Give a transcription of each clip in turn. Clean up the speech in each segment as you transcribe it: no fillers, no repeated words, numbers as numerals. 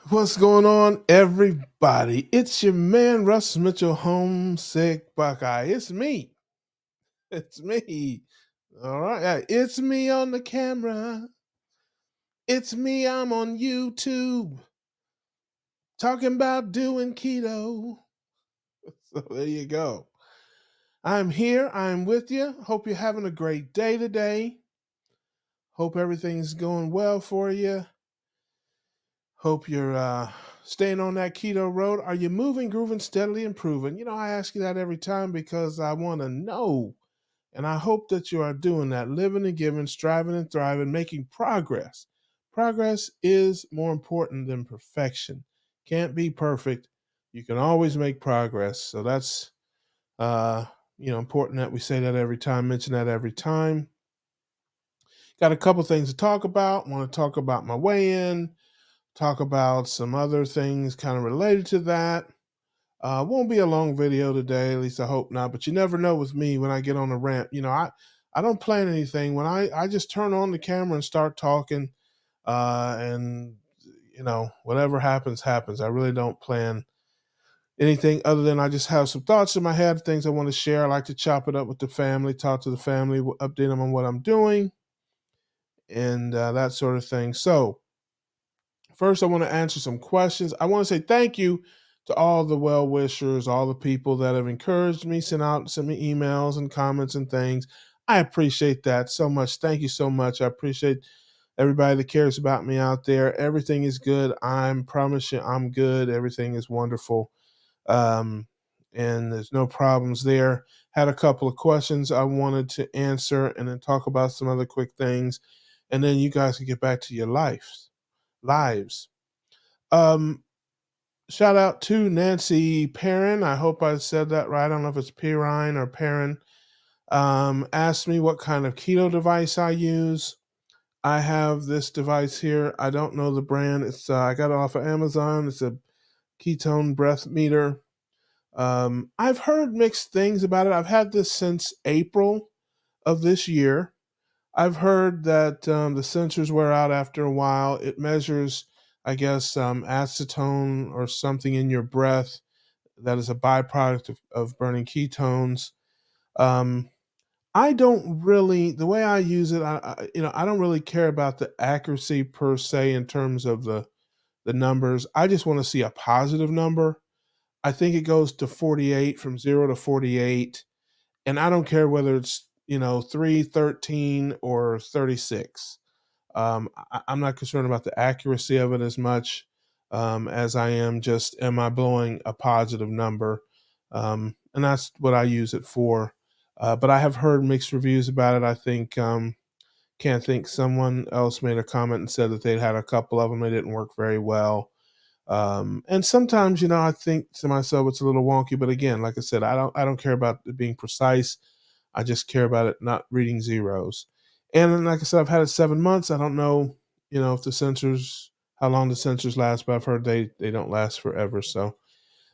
What's going on, everybody? It's your man, Russ Mitchell, homesick Buckeye. It's me. It's me. All right. It's me on the camera. It's me. I'm on YouTube talking about doing keto. So there you go. I'm here. I'm with you. Hope you're having a great day today. Hope everything's going well for you. Hope you're staying on that keto road. Are you moving, grooving, steadily improving? I ask you that every time because I want to know. And I hope that you are doing that, living and giving, striving and thriving, making progress. Progress is more important than perfection. Can't be perfect. You can always make progress. So that's uh, important that we say that every time, mention that every time. Got a couple things to talk about. Want to talk about my weigh-in, talk about some other things kind of related to that. Won't be a long video today, at least I hope not. But you never know with me when I get on a rant. I don't plan anything. When I just turn on the camera and start talking, and whatever happens, happens. I really don't plan anything other than I just have some thoughts in my head, things I want to share. I like to chop it up with the family, talk to the family, update them on what I'm doing, and that sort of thing. So, first, I want to answer some questions. I want to say thank you to all the well wishers, all the people that have encouraged me, sent me emails and comments and things. I appreciate that so much. Thank you so much. I appreciate everybody that cares about me out there. Everything is good. I'm promise you, I'm good. Everything is wonderful, um, and there's no problems there. Had a couple of questions I wanted to answer, and then talk about some other quick things, and then you guys can get back to your lives. Um, Shout out to Nancy Perrin. I hope I said that right. I don't know if it's Perrine or Perrin. Asked me what kind of keto device I use. I have this device here. I don't know the brand. It's I got it off of Amazon. It's a ketone breath meter. I've heard mixed things about it. I've had this since April of this year. I've heard that the sensors wear out after a while. It measures, I guess, acetone or something in your breath that is a byproduct of burning ketones. Um, I don't really, the way I use it, I don't really care about the accuracy per se in terms of the numbers. I just want to see a positive number. I think it goes to 48, from 0 to 48, and I don't care whether it's 3, 13, or 36. I'm not concerned about the accuracy of it as much, as I am just, am I blowing a positive number? And that's what I use it for. But I have heard mixed reviews about it. I think, can't think, someone else made a comment and said that they'd had a couple of them. They didn't work very well. And sometimes, I think to myself, it's a little wonky. But again, like I said, I don't care about it being precise. I just care about it not reading zeros. And then, like I said, I've had it 7 months. I don't know, if the sensors, how long the sensors last, but I've heard they don't last forever. So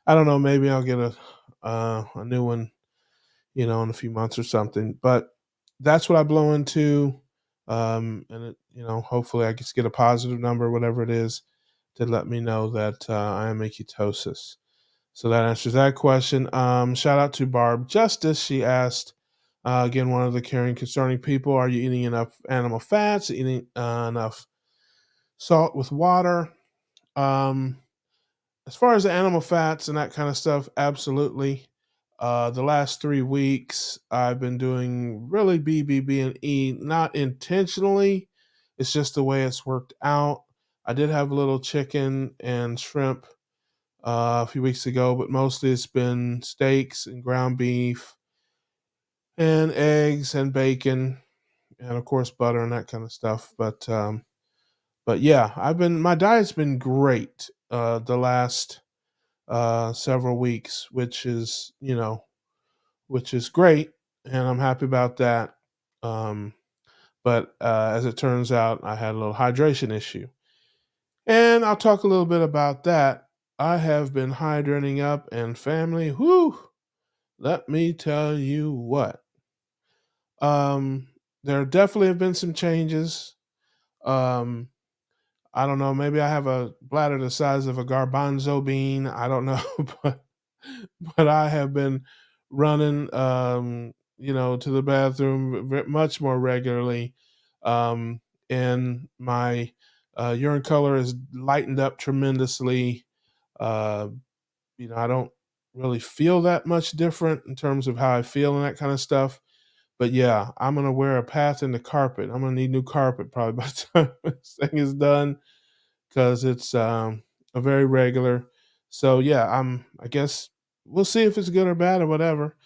I don't know. Maybe I'll get a new one, in a few months or something. But that's what I blow into, and hopefully I just get a positive number, whatever it is, to let me know that I am in ketosis. So that answers that question. Shout out to Barb Justice. She asked, again, one of the caring, concerning people: are you eating enough animal fats? Eating enough salt with water? Um, as far as the animal fats and that kind of stuff, absolutely. The last 3 weeks, I've been doing really BBB and E, not intentionally. It's just the way it's worked out. I did have a little chicken and shrimp a few weeks ago, but mostly it's been steaks and ground beef and eggs and bacon and of course butter and that kind of stuff. But yeah, my diet's been great the last several weeks, which is great, and I'm happy about that. Um, but as it turns out, I had a little hydration issue, and I'll talk a little bit about that. I have been hydrating up, and family, whoo, let me tell you what. Um, there definitely have been some changes. Um, I don't know, maybe I have a bladder the size of a garbanzo bean. I don't know, but I have been running, to the bathroom much more regularly, um, and my urine color has lightened up tremendously. Uh, I don't really feel that much different in terms of how I feel and that kind of stuff. But yeah, I'm gonna wear a path in the carpet. I'm gonna need new carpet probably by the time this thing is done because it's a very regular. So yeah, I guess we'll see if it's good or bad or whatever.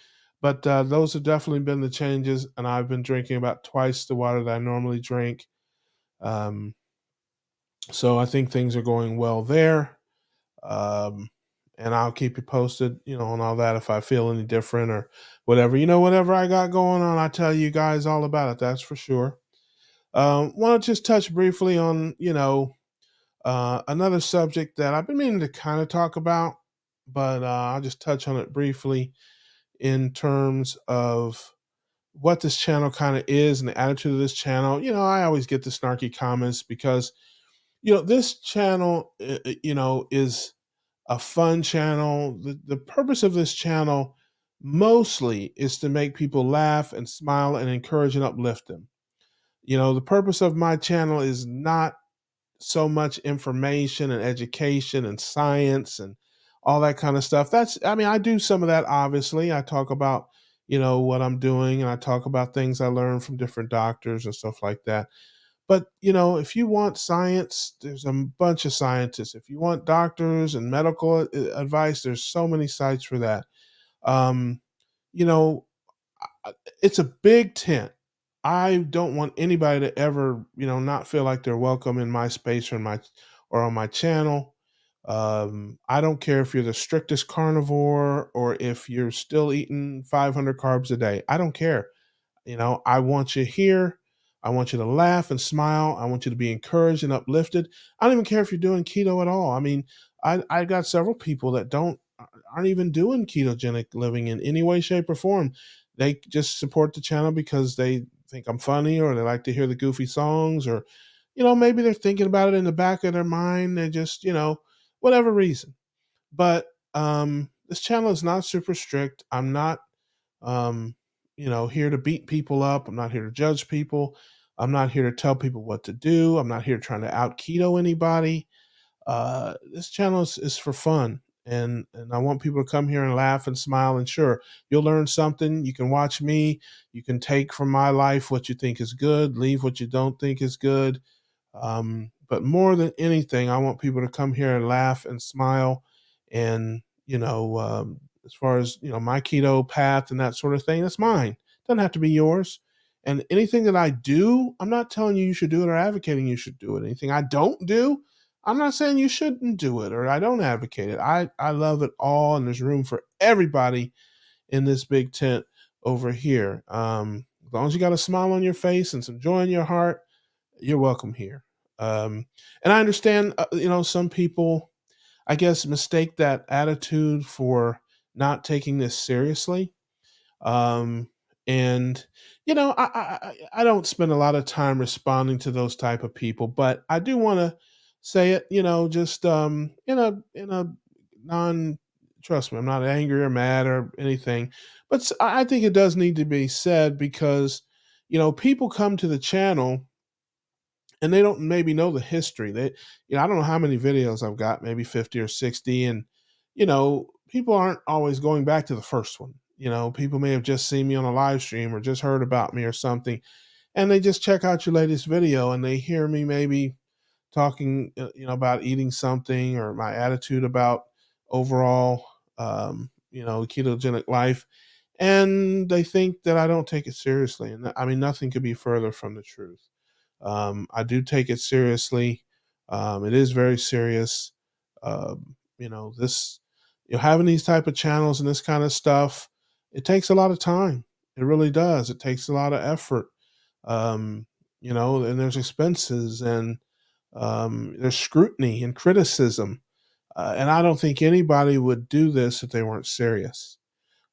But those have definitely been the changes, and I've been drinking about twice the water that I normally drink. Um, so I think things are going well there. Um, and I'll keep you posted, on all that if I feel any different or whatever. Whatever I got going on, I tell you guys all about it. That's for sure. Want to just touch briefly on, another subject that I've been meaning to kind of talk about, but I'll just touch on it briefly in terms of what this channel kind of is and the attitude of this channel. I always get the snarky comments because, this channel, is a fun channel. The purpose of this channel mostly is to make people laugh and smile and encourage and uplift them. The purpose of my channel is not so much information and education and science and all that kind of stuff. I mean, I do some of that, obviously. I talk about, what I'm doing, and I talk about things I learned from different doctors and stuff like that. But, if you want science, there's a bunch of scientists. If you want doctors and medical advice, there's so many sites for that. Um, you know, it's a big tent. I don't want anybody to ever, not feel like they're welcome in my space or on my channel. I don't care if you're the strictest carnivore or if you're still eating 500 carbs a day. I don't care. I want you here. I want you to laugh and smile. I want you to be encouraged and uplifted. I don't even care if you're doing keto at all. I mean, I got several people that aren't even doing ketogenic living in any way, shape, or form. They just support the channel because they think I'm funny or they like to hear the goofy songs or, maybe they're thinking about it in the back of their mind. They just, whatever reason. But this channel is not super strict. I'm not um, here to beat people up. I'm not here to judge people. I'm not here to tell people what to do. I'm not here trying to out keto anybody. This channel is for fun. And I want people to come here and laugh and smile. And sure, you'll learn something. You can watch me. You can take from my life what you think is good, leave what you don't think is good. But more than anything, I want people to come here and laugh and smile. And, as far as, my keto path and that sort of thing, that's mine. Doesn't have to be yours. And anything that I do, I'm not telling you you should do it or advocating you should do it. Anything I don't do, I'm not saying you shouldn't do it or I don't advocate it. I love it all. And there's room for everybody in this big tent over here. As long as you got a smile on your face and some joy in your heart, you're welcome here. And I understand, some people, I guess, mistake that attitude for not taking this seriously. Um, and I don't spend a lot of time responding to those type of people, but I do want to say it, just in a non. Trust me, I'm not angry or mad or anything, but I think it does need to be said because people come to the channel and they don't maybe know the history. I don't know how many videos I've got, maybe 50 or 60. And, people aren't always going back to the first one. People may have just seen me on a live stream or just heard about me or something. And they just check out your latest video and they hear me maybe talking, about eating something or my attitude about overall, ketogenic life. And they think that I don't take it seriously. And I mean, nothing could be further from the truth. I do take it seriously. It is very serious. This having these type of channels and this kind of stuff, it takes a lot of time. It really does. It takes a lot of effort. And there's expenses and there's scrutiny and criticism. And I don't think anybody would do this if they weren't serious.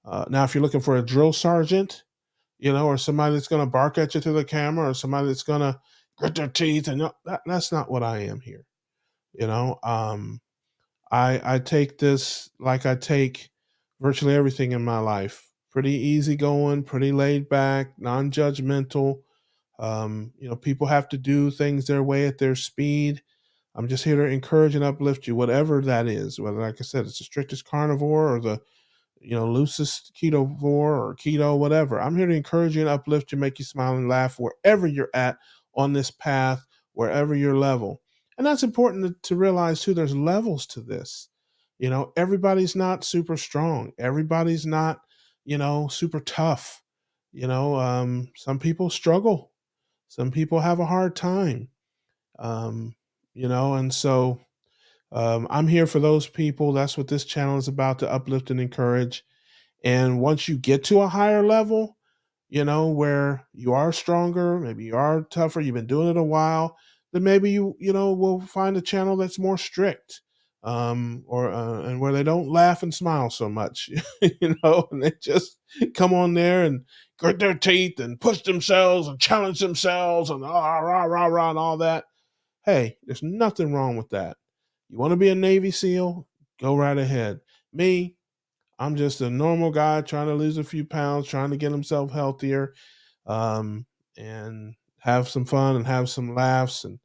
Now, if you're looking for a drill sergeant, or somebody that's going to bark at you through the camera, or somebody that's going to, grit their teeth, and no, that's not what I am here. You know, I take this like I take virtually everything in my life. Pretty easygoing, pretty laid back, non-judgmental. People have to do things their way at their speed. I'm just here to encourage and uplift you, whatever that is. Whether, like I said, it's the strictest carnivore or the loosest ketovore or keto, whatever. I'm here to encourage you and uplift you, make you smile and laugh wherever you're at on this path, wherever your level. And that's important to realize too. There's levels to this. Everybody's not super strong. Everybody's not, super tough. Some people struggle. Some people have a hard time. Um, and so I'm here for those people. That's what this channel is about, to uplift and encourage. And once you get to a higher level, where you are stronger, maybe you are tougher, you've been doing it a while, then maybe will find a channel that's more strict, or and where they don't laugh and smile so much, and they just come on there and grit their teeth and push themselves and challenge themselves and rah rah rah rah and all that. Hey, there's nothing wrong with that. You want to be a Navy SEAL? Go right ahead. Me, I'm just a normal guy trying to lose a few pounds, trying to get himself healthier, um, and have some fun and have some laughs, and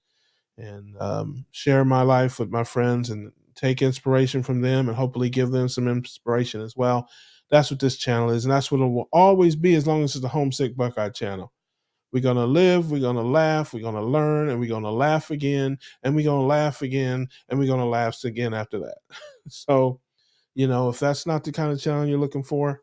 share my life with my friends and take inspiration from them and hopefully give them some inspiration as well. That's what this channel is, and that's what it will always be as long as it's the Homesick Buckeye channel. We're going to live, we're going to laugh, we're going to learn, and we're going to laugh again, and we're going to laugh again, and we're going to laugh again after that. So, if that's not the kind of channel you're looking for,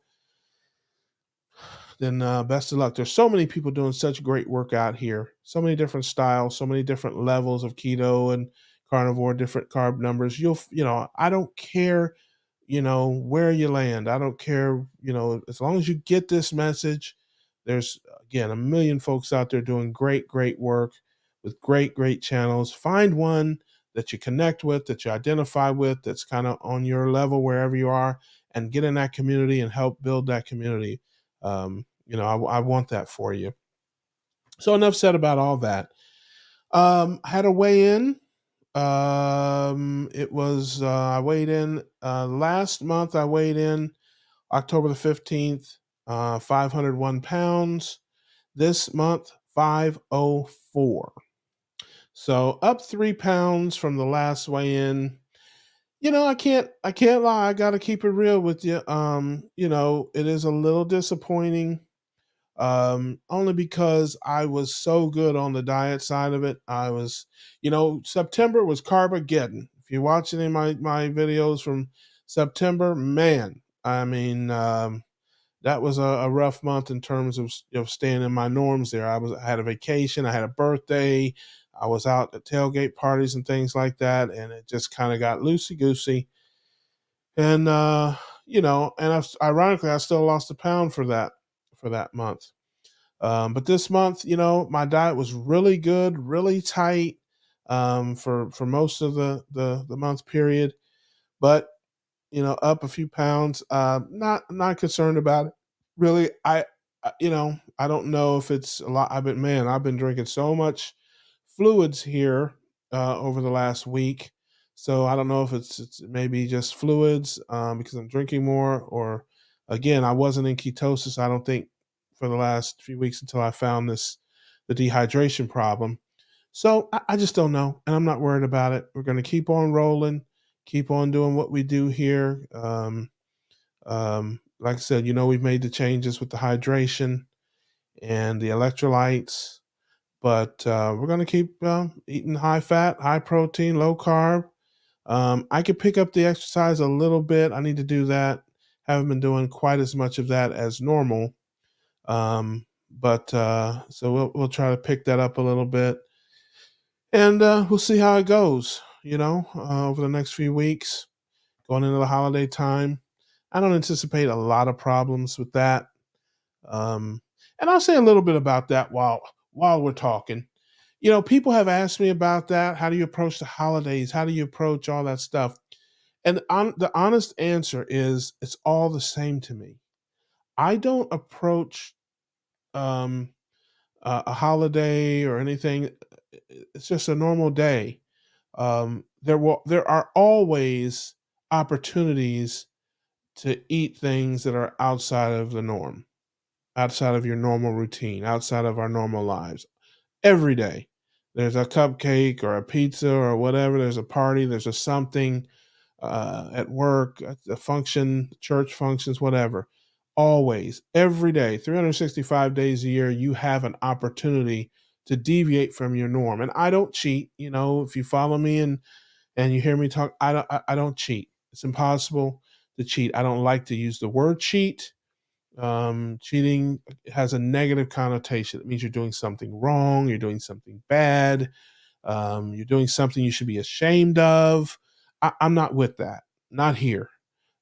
then best of luck. There's so many people doing such great work out here, so many different styles, so many different levels of keto and carnivore, different carb numbers. I don't care, where you land. I don't care, as long as you get this message. There's, again, a million folks out there doing great, great work with great, great channels. Find one that you connect with, that you identify with, that's kind of on your level wherever you are, and get in that community and help build that community. I want that for you. So enough said about all that. I had a weigh in. It was I weighed in last month. I weighed in October the 15th, 501 pounds. This month, 504. So up 3 pounds from the last weigh in. I can't lie. I got to keep it real with you. It is a little disappointing, only because I was so good on the diet side of it. September was Carbageddon. If you watch any of my videos from September, man, I mean, that was a rough month in terms of staying in my norms there. I had a vacation, I had a birthday, I was out at tailgate parties and things like that, and it just kind of got loosey goosey. And ironically, I still lost a pound for that month. But this month, my diet was really good, really tight, for most of the month period. But up a few pounds. Not concerned about it. Really, I don't know if it's a lot. I've been drinking so much fluids here over the last week, so I don't know if it's maybe just fluids, because I'm drinking more, or again, I wasn't in ketosis. I don't think for the last few weeks until I found the dehydration problem. So I just don't know, and I'm not worried about it. We're going to keep on rolling, keep on doing what we do here. Like I said, we've made the changes with the hydration and the electrolytes, but we're going to keep eating high fat, high protein, low carb. I could pick up the exercise a little bit. I need to do that. Haven't been doing quite as much of that as normal. But so we'll try to pick that up a little bit, and we'll see how it goes. Over the next few weeks, going into the holiday time. I don't anticipate a lot of problems with that. Um, and I'll say a little bit about that while we're talking. People have asked me about that. How do you approach the holidays? How do you approach all that stuff? And the honest answer is, it's all the same to me. I don't approach um, a holiday or anything it's just a normal day. There are always opportunities to eat things that are outside of the norm, outside of your normal routine, outside of our normal lives. Every day, there's a cupcake or a pizza or whatever. There's a party. There's a something at work, at the function, church functions, whatever. Always, every day, 365 days a year, you have an opportunity to deviate from your norm. And I don't cheat. You know, if you follow me and you hear me talk, I don't cheat. It's impossible to cheat. I don't like to use the word cheat. Cheating has a negative connotation. It means you're doing something wrong, you're doing something bad, you're doing something you should be ashamed of. I'm not with that. Not here.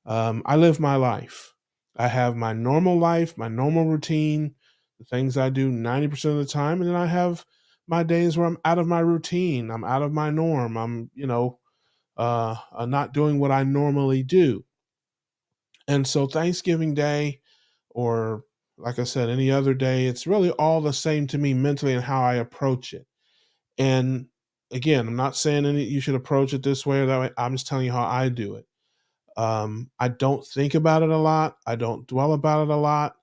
I live my life. I have my normal life, my normal routine, the things I do 90% of the time. And then I have my days where I'm out of my routine. I'm out of my norm. I'm, not doing what I normally do. And so Thanksgiving Day, or like I said, any other day, it's really all the same to me mentally and how I approach it. And again, I'm not saying you should approach it this way or that way. I'm just telling you how I do it. I don't think about it a lot. I don't dwell about it a lot,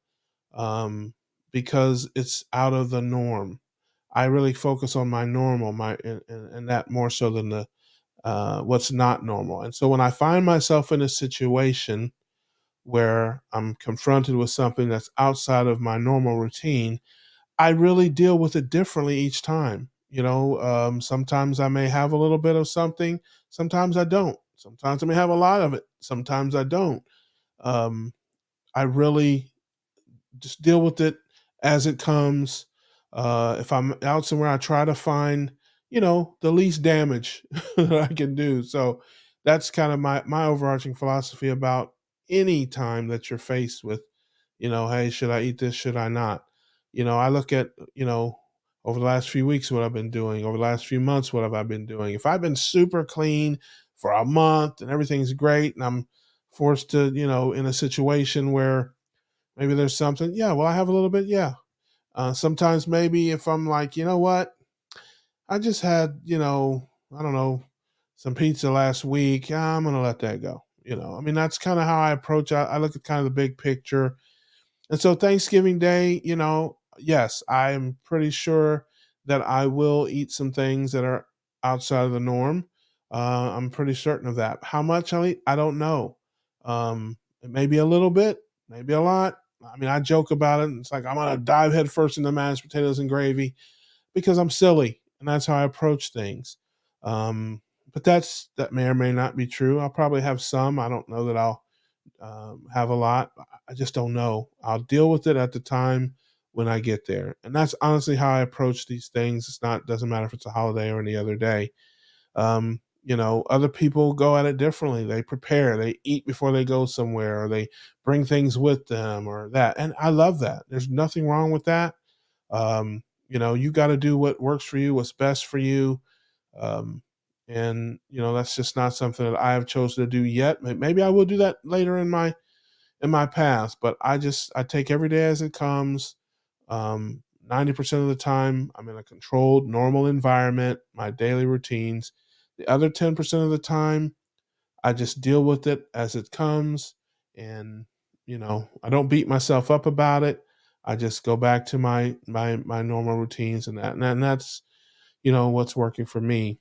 because it's out of the norm. I really focus on my normal, and that more so than the what's not normal. And so when I find myself in a situation where I'm confronted with something that's outside of my normal routine, I really deal with it differently each time. Sometimes I may have a little bit of something, sometimes I don't. Sometimes I may have a lot of it, sometimes I don't. Um, I really just deal with it as it comes. If I'm out somewhere, I try to find, the least damage that I can do. So that's kind of my overarching philosophy about any time that you're faced with, hey, should I eat this? Should I not? I look at, over the last few weeks, what I've been doing, over the last few months, what have I been doing? If I've been super clean for a month and everything's great and I'm forced to, in a situation where maybe there's something. Yeah, well, I have a little bit. Yeah. Sometimes maybe if I'm like, you know what, I just had, I don't know, some pizza last week. I'm gonna let that go. I mean, that's kind of how I approach. I look at kind of the big picture, and so Thanksgiving Day, yes, I'm pretty sure that I will eat some things that are outside of the norm. I'm pretty certain of that. How much I'll eat, I don't know. It may be a little bit, maybe a lot. I mean, I joke about it. It's like I'm gonna dive headfirst into mashed potatoes and gravy because I'm silly, and that's how I approach things. Um, but that may or may not be true. I'll probably have some. I don't know that I'll have a lot. I just don't know. I'll deal with it at the time when I get there, and that's honestly how I approach these things. It's not doesn't matter if it's a holiday or any other day. Other people go at it differently. They prepare, they eat before they go somewhere, or they bring things with them, or that. And I love that. There's nothing wrong with that. You got to do what works for you, what's best for you. Um, and that's just not something that I have chosen to do yet. Maybe I will do that later in my past, but I take every day as it comes. 90% of the time, I'm in a controlled, normal environment, my daily routines. The other 10% of the time, I just deal with it as it comes. And, I don't beat myself up about it. I just go back to my normal routines and that's, what's working for me.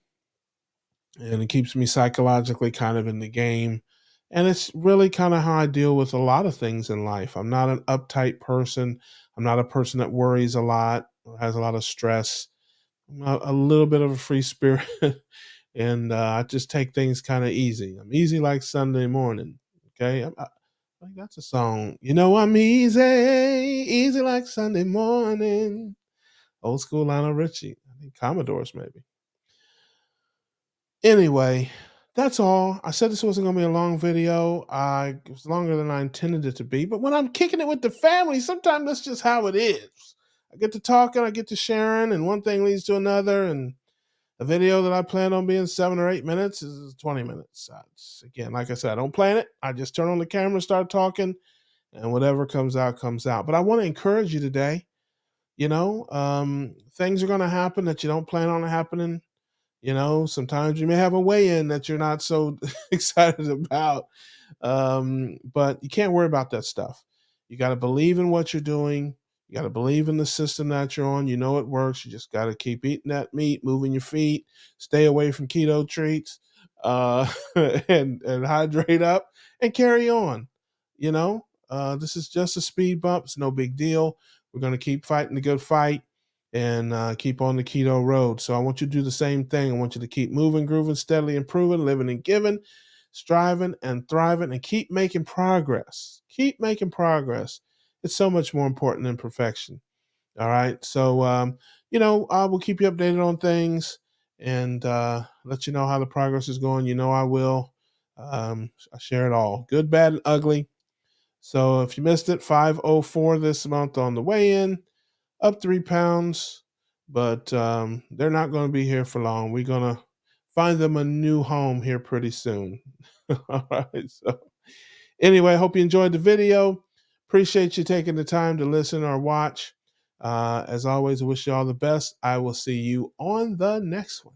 And it keeps me psychologically kind of in the game. And it's really kind of how I deal with a lot of things in life. I'm not an uptight person. I'm not a person that worries a lot or has a lot of stress. I'm a little bit of a free spirit. And I just take things kind of easy. I'm easy like Sunday morning. Okay. I think that's a song. I'm easy, easy like Sunday morning. Old school Lionel Richie. I think Commodores, maybe. Anyway, that's all. I said this wasn't going to be a long video. It was longer than I intended it to be. But when I'm kicking it with the family, sometimes that's just how it is. I get to talking, I get to sharing, and one thing leads to another. And a video that I planned on being 7 or 8 minutes is 20 minutes. Again, like I said, I don't plan it. I just turn on the camera, start talking, and whatever comes out, comes out. But I want to encourage you today. things are going to happen that you don't plan on happening. Sometimes you may have a weigh-in that you're not so excited about, but you can't worry about that stuff. You got to believe in what you're doing. You got to believe in the system that you're on. You know it works. You just got to keep eating that meat, moving your feet, stay away from keto treats, uh, and hydrate up and carry on. This is just a speed bump. It's no big deal. We're going to keep fighting the good fight and keep on the keto road. So I want you to do the same thing. I want you to keep moving, grooving, steadily improving, living and giving, striving and thriving, and keep making progress. Keep making progress. It's so much more important than perfection. All right. So, I will keep you updated on things and let you know how the progress is going. I will. I share it all, good, bad, and ugly. So if you missed it, 504 this month on the weigh in, up 3 pounds, but they're not going to be here for long. We're going to find them a new home here pretty soon. All right. So, anyway, I hope you enjoyed the video. Appreciate you taking the time to listen or watch. As always, I wish you all the best. I will see you on the next one.